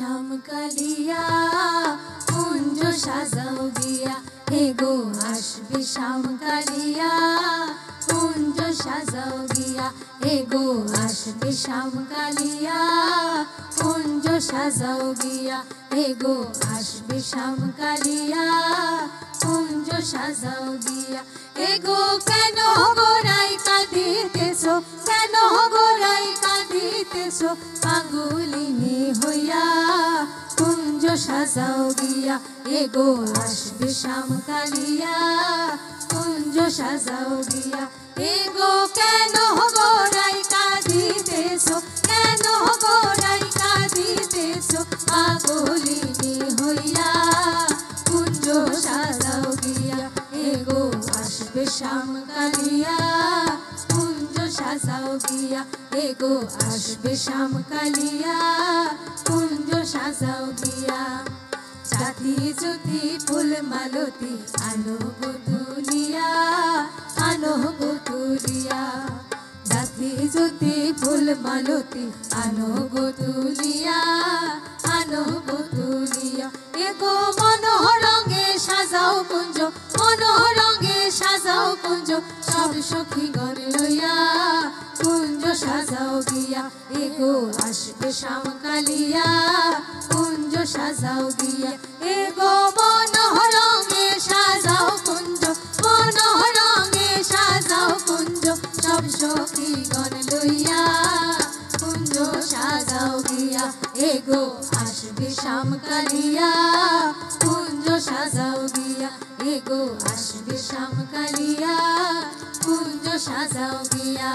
শাম কালিয়া কুঞ্জ সাজাও গিয়া হে গো আসবে শাম কালিয়া কুঞ্জ সাজাও গিয়া হে গো আসবে শাম কালিয়া কুঞ্জ সাজাও গিয়া হে গো আসবে শাম কালিয়া কুঞ্জ সাজাও গিয়া হে গো কেন গোরাই কাঁদিতেছো কেন গোরাই কাঁদিতেছো পাগলিনী হইয়া কুঞ্জ সাজাও গিয়া হে গো আসবে শাম কালিয়া কুঞ্জ সাজাও গিয়া হে গো কেন গোরাই কাঁদিতেছো কেন গোরাই কাঁদিতেছো পাগলিনী হইয়া কুঞ্জ সাজাও গিয়া হে গো আসবে শাম কালিয়া কুঞ্জ সাজাও গিয়া হে গো আসবে শাম কালিয়া কুঞ্জ সাজাও গিয়া জাতি জ্যোতি ফুল মালতী আলো গো তুলিয়া আলো গো তুলিয়া জাতি জ্যোতি ফুল মালতী আলো গো তুলিয়া আলো গো তুলিয়া এ গো মনোরঙে সাজাও কুঞ্জ মনোরঙে সাজাও কুঞ্জ সব সখীগণ লইয়া কুঞ্জ সাজাও গিয়া এ গো আসবে শাম কালিয়া কুঞ্জ সাজাও গিয়া এ গো মনোরঙে সাজাও কুঞ্জ মনোরঙে সাজাও কুঞ্জ সব সখীগণ লইয়া কুঞ্জ সাজাও গিয়া এ গো আসবে শাম কালিয়া কুঞ্জ সাজাও গিয়া এ গো আসবে শাম কালিয়া কুঞ্জ সাজাও গিয়া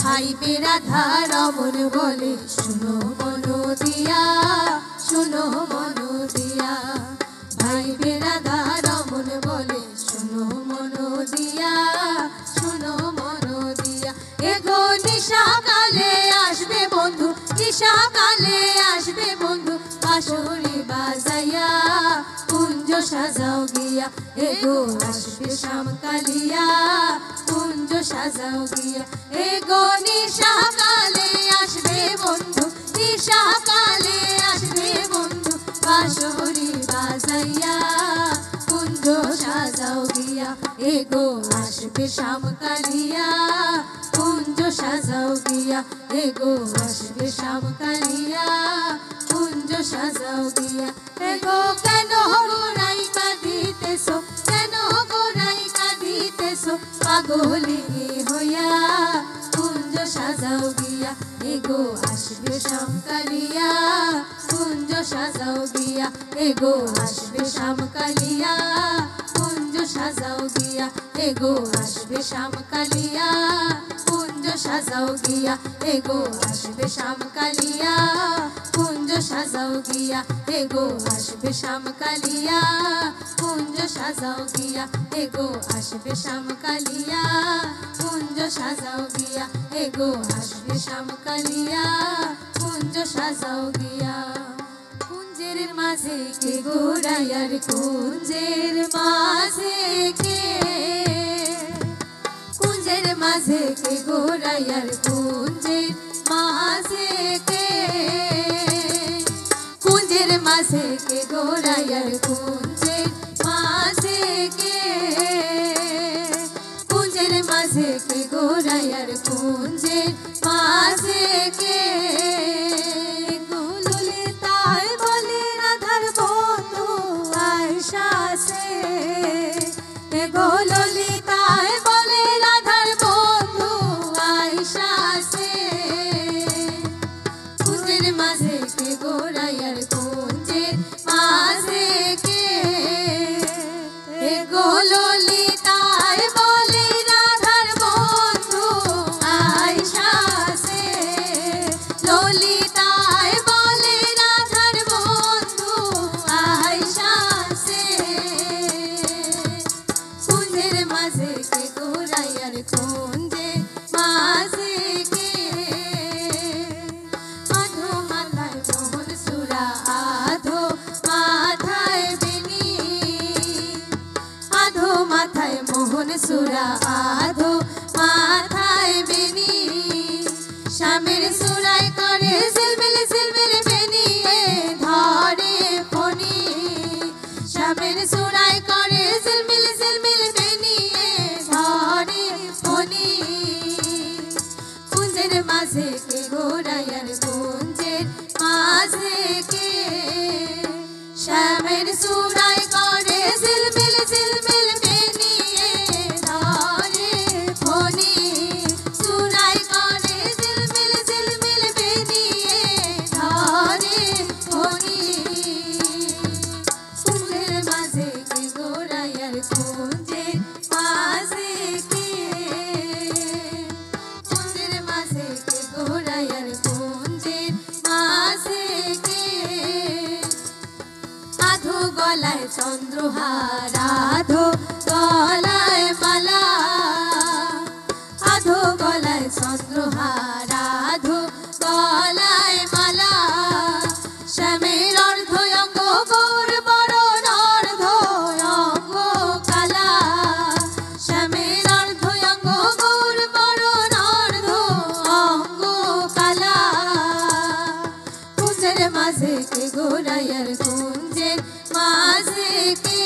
ভাই বেরাধা রমন বলে শুনো মনো দিয়া শুনো মনো দিয়া ভাই বেরাধা রমন বলে শুনো মনো দিয়া শুনো মনো দিয়া এ গো নিশা কালে আসবে বন্ধু নিশা কালে আসবে বন্ধু বাঁশরি বাজাইয়া কুঞ্জ সাজাও গিয়া এ গো আসবে শাম কালিয়া কুঞ্জ সাজাও গিয়া এ গো নিশা কালে আসবে বন্ধু নিশা কালে আসবে বন্ধু বাঁশরি বাজাইয়া কুঞ্জ সাজাও গিয়া এ গো আসবে শাম কালিয়া কুঞ্জ সাজাও গিয়া এ গো আসবে শাম কালিয়া কুঞ্জ সাজাও গিয়া এ গো কেন গোরাই কাঁদিতেছো কেন গোরাই কাঁদিতেছো পাগলিনী হইয়া কুঞ্জ সাজাও গিয়া এ গো আসবে শাম কালিয়া কুঞ্জ সাজাও গিয়া এ গো আসবে শাম কালিয়া কুঞ্জ সাজাও গিয়া এ গো আসবে শাম কালিয়া কুঞ্জ সাজাও গিয়া এ গো আসবে শাম কালিয়া কুঞ্জ সাজাও গিয়া এ গো আসবে শাম কালিয়া কুঞ্জ সাজাও গিয়া এ গো আসবে শাম কালিয়া কুঞ্জ সাজাও গিয়া এ গো আসবে শাম কালিয়া কুঞ্জ সাজাও গিয়া কুঞ্জের মাঝে কে গোরাইয়ার কুঞ্জের মাঝে কে কুঞ্জের মাঝে কে গোরাইয়ার কুঞ্জের মাঝে কে কুঞ্জের মাঝে কে গোরাইয়ার কুঞ্জের মাঝে কে কুঞ্জের মাঝে কে গোরাইয়ার কুঞ্জের মাঝে কে ললিতায় বলে রাধার বন্ধু আয়সা সে গো ললিতায় বলে রাধার বন্ধু আয়সা সে কুঞ্জের মাঝে কে গোরাইয়ার কুঞ্জের মাঝে কে গো ললিতায় বলে রাধার বন্ধু আয়সা সে ললিতায় বলে রাধার বন্ধু আয়সা সে কুঞ্জের মাঝে কে গোরাইয়ার কুঞ্জের মাঝে কে আধো মাথায় মোহন সুরা আধো মাথায় বেনি আধো মাথায় মোহন সুরা আধো মাথায় বেনি শ্যামের সুরায় করে ঝিলমিল ঝিলমিল বেনি চন্দ্রহার আধো গলায় মালা আধো গলায় চন্দ্রহার আধো গলায় মালা শ্যামের অর্ধ অঙ্গ গৌর বরণ অর্ধ অঙ্গ কালা শ্যামের অর্ধ অঙ্গ গৌর বরণ অর্ধ অঙ্গ কালা কুঞ্জের মাঝে কে গোরাইয়ার কুঞ্জের মাঝে কে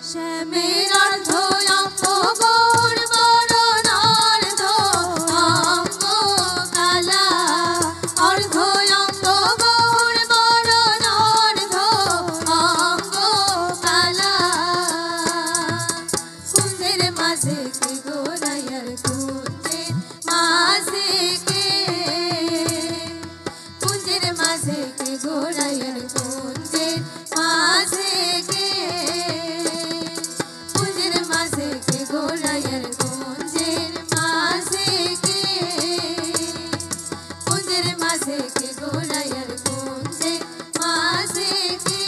শ্যামের অর্ধ অঙ্গ গৌর বরণ অর্ধ অঙ্গ কালা অর্ধ অঙ্গ গৌর বরণ অর্ধ অঙ্গ কালা কুঞ্জের মাঝে কে গোরাইয়ার কুঞ্জের মাঝে কে কুঞ্জের মাঝে কে গোরাইয়ার কুঞ্জের মাঝে কে কুঞ্জের মাঝে কে গোরাইয়ার কুঞ্জের মাঝে কে কুঞ্জের মাঝে কে গোরাইয়ার কুঞ্জের মাঝে কে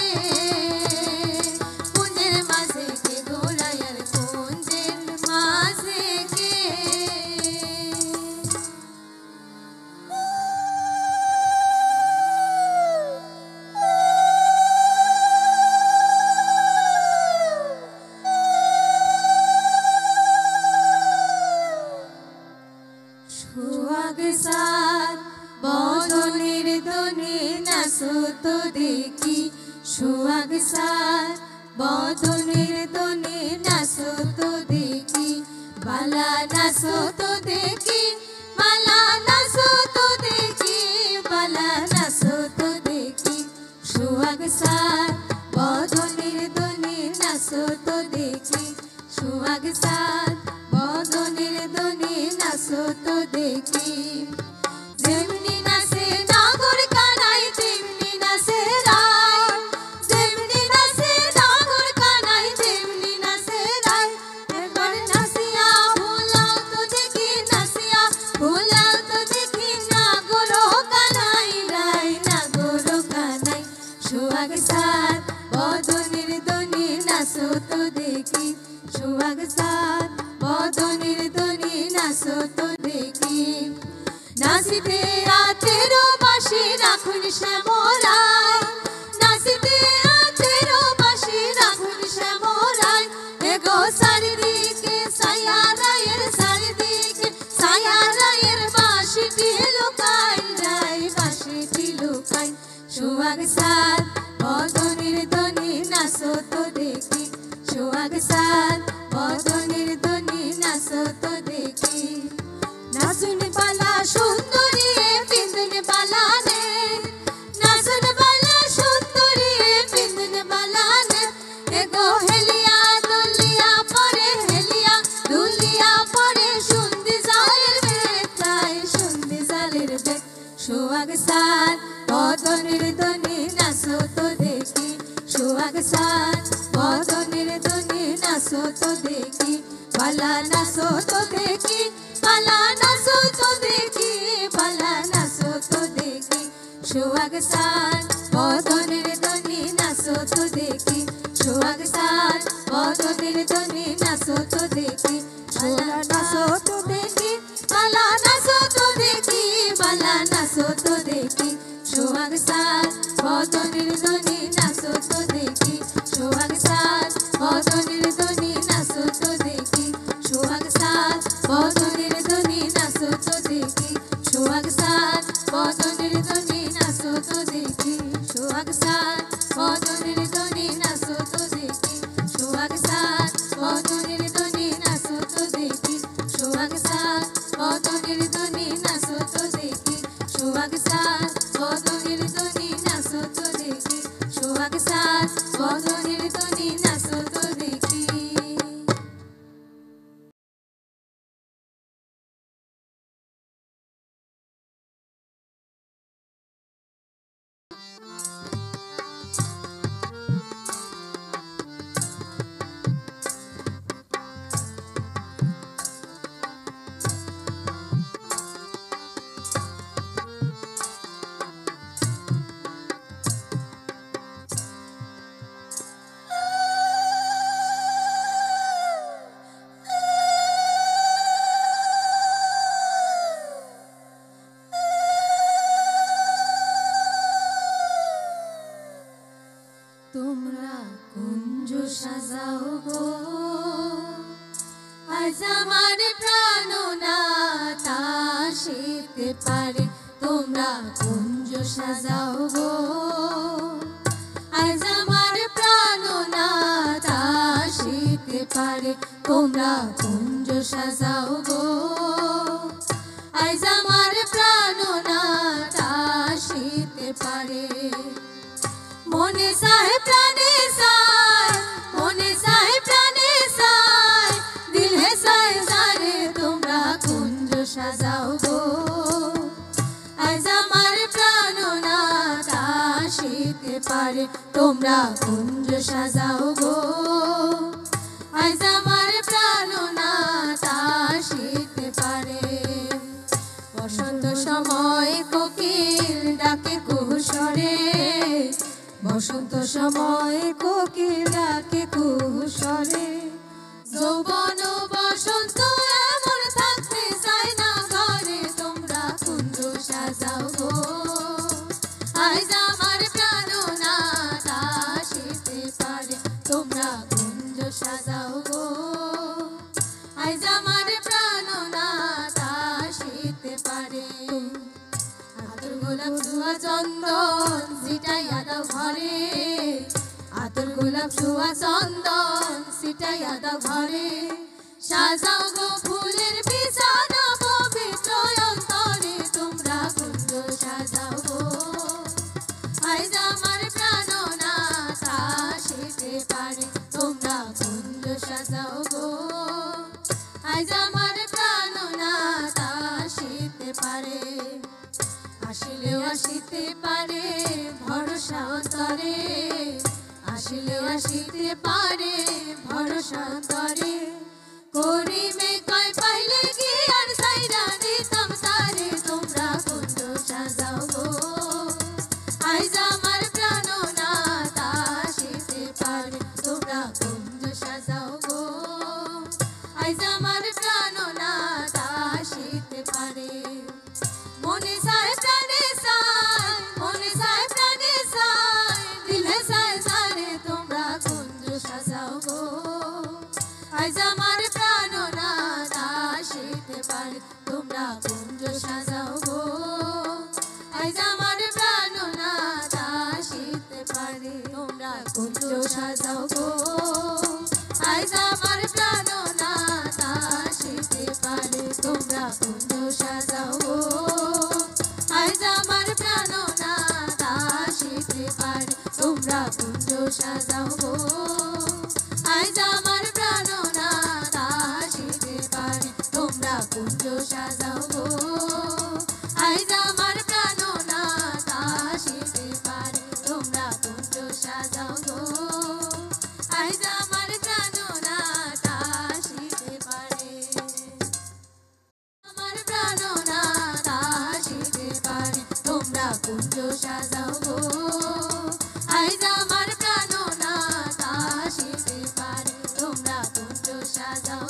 কুঞ্জের মাঝে কে গোরাইয়ার কুঞ্জের মাঝে কে সোহাগ সাত বদনের দনে নাচো তো দেখি সোহাগ সাত বদনের দনে নাচো তো দেখি বালা নাচো তো দেখি বালা নাচো তো দেখি বালা নাচো তো দেখি সোহাগ সাত বদনের দনে নাচো তো দেখি সোহাগ সাত বদনের দনে নাচো তো দেখি যেমনি নাচে নাগর কানাই তেমনি নাচে রায় যেমনি নাচে নাগর কানাই তেমনি নাচে রায় একবার নাচিয়া ভুলাও তো দেখি নাচিয়া ভুলাও তো দেখি নাগর কানাই রায় নাগর কানাই সোহাগ সাত বদনের দনে নাচো তো দেখি সোহাগ সাত বদনের দনে নাচো তো দেখি নাচিতে আতেরো বাঁশি রাখুন শ্যামরায় নাচিতে আতেরো বাঁশি রাখুন শ্যামরায় এগো চারিদিকে ছায়া রায়ের চারিদিকে ছায়া রায়ের বাঁশিটি লুকাই রায় বাঁশিটি লুকাই সোহাগ সাত বদনের দনে নাচো তো দেখি সোহাগ সাত বদনের দনে নাচো তো দেখি নাচুন বালা সুন্দরী পিন্দুন বালা নে নাচুন বালা সুন্দরী পিন্দুন বালা নে এগো হেলিয়া দুলিয়া পরে হেলিয়া দুলিয়া পরে সুন্দি জালের বেতায় সুন্দি জালের বেত সোহাগ সাত বদনের দনে নাচো তো দেখি সোহাগ সাত বদনের দনে নাচো তো দেখি বালা নাচো তো দেখি বালা নাচো তো দেখি বালা নাচো তো দেখি সোহাগ সাত বদনের দনে নাচো তো দেখি সোহাগ সাত বদনের দনে নাচো তো দেখি বালা নাচো তো দেখি বালা নাচো তো দেখি বালা নাচো তো দেখি সোহাগ সাত বদনের দনে নাচো তো দেখি সোহাগ সাত বদনের দনে নাচো তো দেখি সোহাগ সাত বদনের দনে নাচো তো দেখি সোহাগ সাত বদনের দনে নাচো তো দেখি সোহাগ সাত বদনের দনে নাচো তো দেখি সোহাগ সাত বদনের দনে নাচো তো দেখি সোহাগ সাত বদনের দনে নাচো তো দেখি সোহাগ সাত বদনের দনে নাচো তো দেখি সোহাগ সাত বদনের দনে নাচো তো দেখি আমার প্রাণনাথ আসিতে পারে তোমরা কুঞ্জ সাজাও গো আজ আমার প্রাণনাথ আসিতে পারে তোমরা কুঞ্জ সাজাও গো আজ আমার প্রাণনাথ আসিতে পারে মনে চায় প্রাণে চায় মনে চায় প্রাণে চায় দিল হে চায় সারে তোমরা কুঞ্জ সাজাও গো আজ আমার প্রাণনাথ আসিতে পারে তোমরা কুঞ্জ সাজাও গো আজ আমার প্রাণনাথ আসিতে পারে বসন্ত সময় কোকিল ডাকে কুহুসরে বসন্ত সময় কোকিল ডাকে কুহুসরে যৌবন বসন্ত এমন থাকতে চায় না ঘরে তোমরা কুঞ্জ সাজাও গো আজ আমার প্রাণনাথ আসিতে পারে তোমরা কুঞ্জ সাজাও গো আজ আমার প্রাণনাথ আসিতে পারে আতর গোলাপ ছোঁয়া চন্দন ছিটাইয়া দাও ঘরে আতর গোলাপ ছোঁয়া চন্দন ছিটাইয়া দাও ঘরে সাজাও গো ফুলের বিছানা পবিত্র অন্তরে তোমরা কুঞ্জ সাজাও গো আজ আমার প্রাণনাথ আসিতে পারে তোমরা কুঞ্জ সাজাও গো আজ আমার প্রাণনাথ আসিতে পারে আসিলেও আসিতে পারে ভরসা অন্তরে আসিলেও আসিতে পারে ভরসা অন্তরে করিমে কয় পাইলে কি আর সাইরা দিতাম তারে তোমরা কুঞ্জ সাজাও গো আজ আমার প্রাণনাথ আসিতে পারে তোমরা কুঞ্জ সাজাও গো আজ আমার প্রাণনাথ আসিতে পারে মনে চায় প্রাণে চায় মনে চায় প্রাণে চায় দিলে চায় সারে তোমরা কুঞ্জ সাজাও গো আজ আমার প্রাণনাথ আসিতে পারে তোমরা কুঞ্জ সাজাও গো আজ আমার প্রাণনাথ আসিতে পারে তোমরা কুঞ্জ সাজাও গো আজ আমার প্রাণনাথ আসিতে পারে তোমরা কুঞ্জ সাজাও গো আজ আমার প্রাণনাথ আসিতে পারে তোমরা কুঞ্জ সাজাও গো আজ আমার প্রাণনাথ আসিতে পারে তোমরা কুঞ্জ সাজাও গো আজ আমার প্রাণনাথ আসিতে পারে তোমরা কুঞ্জ সাজাও গো আজ আমার প্রাণনাথ আসিতে পারে আমার প্রাণনাথ আসিতে পারে তোমরা কুঞ্জ সাজাও গো আজ আমার প্রাণনাথ আসিতে পারে তোমরা কুঞ্জ সাজাও